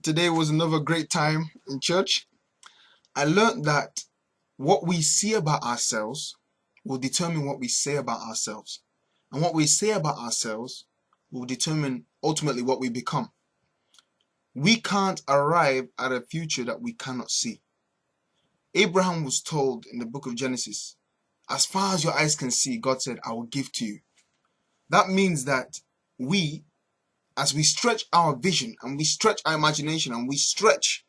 Today was another great time in church. I learned that what we see about ourselves will determine what we say about ourselves. And what we say about ourselves will determine ultimately what we become. We can't arrive at a future that we cannot see. Abraham was told in the book of Genesis, as far as your eyes can see, God said, I will give to you. That means that we, as we stretch our vision and we stretch our imagination and we stretch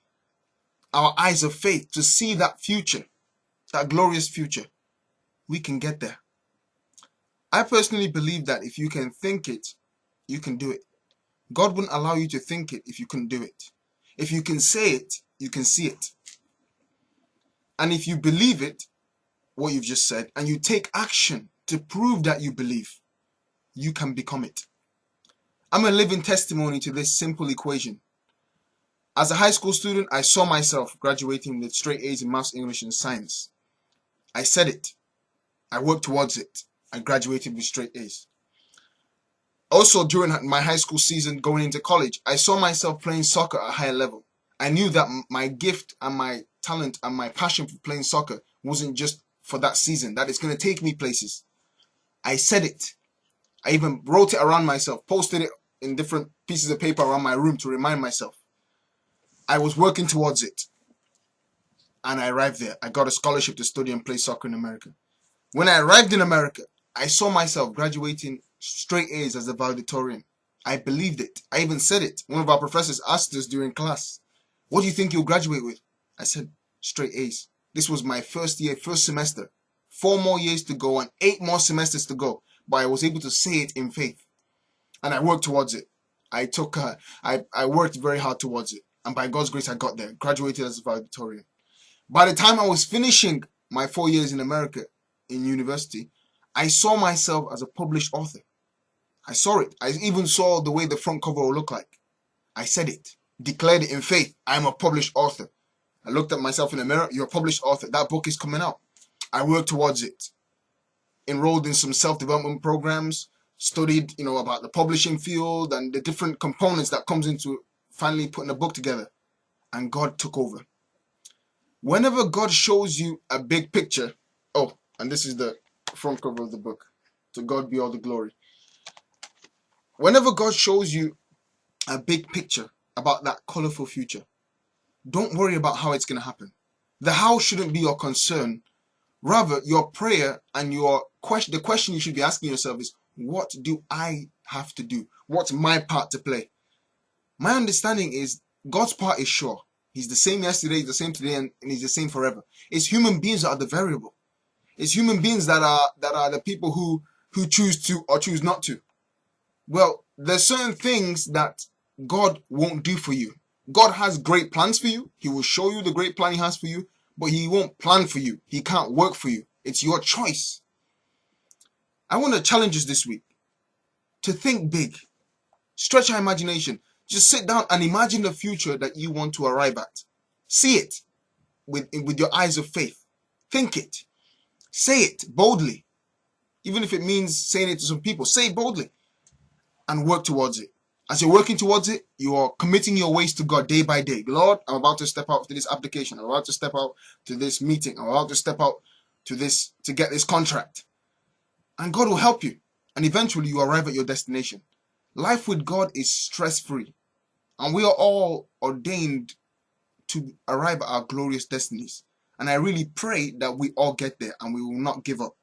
our eyes of faith to see that future, that glorious future, we can get there. I personally believe that if you can think it, you can do it. God wouldn't allow you to think it if you couldn't do it. If you can say it, you can see it. And if you believe it, what you've just said, and you take action to prove that you believe, you can become it. I'm a living testimony to this simple equation. As a high school student, I saw myself graduating with straight A's in maths, English, and science. I said it. I worked towards it. I graduated with straight A's. Also, during my high school season going into college, I saw myself playing soccer at a higher level. I knew that my gift and my talent and my passion for playing soccer wasn't just for that season, that it's going to take me places. I said it. I even wrote it around myself, posted it in different pieces of paper around my room to remind myself. I was working towards it. And I arrived there. I got a scholarship to study and play soccer in America. When I arrived in America, I saw myself graduating straight A's as a valedictorian. I believed it. I even said it. One of our professors asked us during class, what do you think you'll graduate with? I said, straight A's. This was my first year, first semester. 4 more years to go and 8 more semesters to go. But I was able to say it in faith. And I worked towards it. I worked very hard towards it. And by God's grace, I got there. Graduated as a valedictorian. By the time I was finishing my 4 years in America in university, I saw myself as a published author. I saw it. I even saw the way the front cover will look like. I said it, declared it in faith. I am a published author. I looked at myself in the mirror. You're a published author. That book is coming out. I worked towards it. Enrolled in some self-development programs. Studied, about the publishing field and the different components that comes into finally putting a book together. And God took over. Whenever God shows you a big picture, and this is the front cover of the book. To God be all the glory. Whenever God shows you a big picture about that colorful future, don't worry about how it's going to happen. The how shouldn't be your concern. Rather, your prayer and the question you should be asking yourself is, what do I have to do? What's my part to play? My understanding is God's part is sure. He's the same yesterday, he's the same today, and he's the same forever. It's human beings that are the variable. It's human beings that are the people who choose to or choose not to. Well, there's certain things that God won't do for you. God has great plans for you. He will show you the great plan he has for you, but he won't plan for you. He can't work for you. It's your choice. I want to challenge us this week to think big. Stretch our imagination. Just sit down and imagine the future that you want to arrive at. See it with your eyes of faith. Think it. Say it boldly. Even if it means saying it to some people, say it boldly and work towards it. As you're working towards it, you are committing your ways to God day by day. Lord, I'm about to step out to this application. I'm about to step out to this meeting. I'm about to step out to get this contract. And God will help you. And eventually you arrive at your destination. Life with God is stress-free. And we are all ordained to arrive at our glorious destinies. And I really pray that we all get there and we will not give up.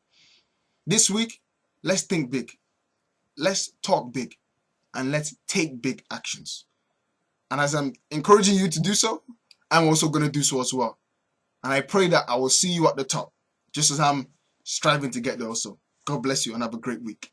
This week, let's think big. Let's talk big. And let's take big actions. And as I'm encouraging you to do so, I'm also going to do so as well. And I pray that I will see you at the top, just as I'm striving to get there also. God bless you and have a great week.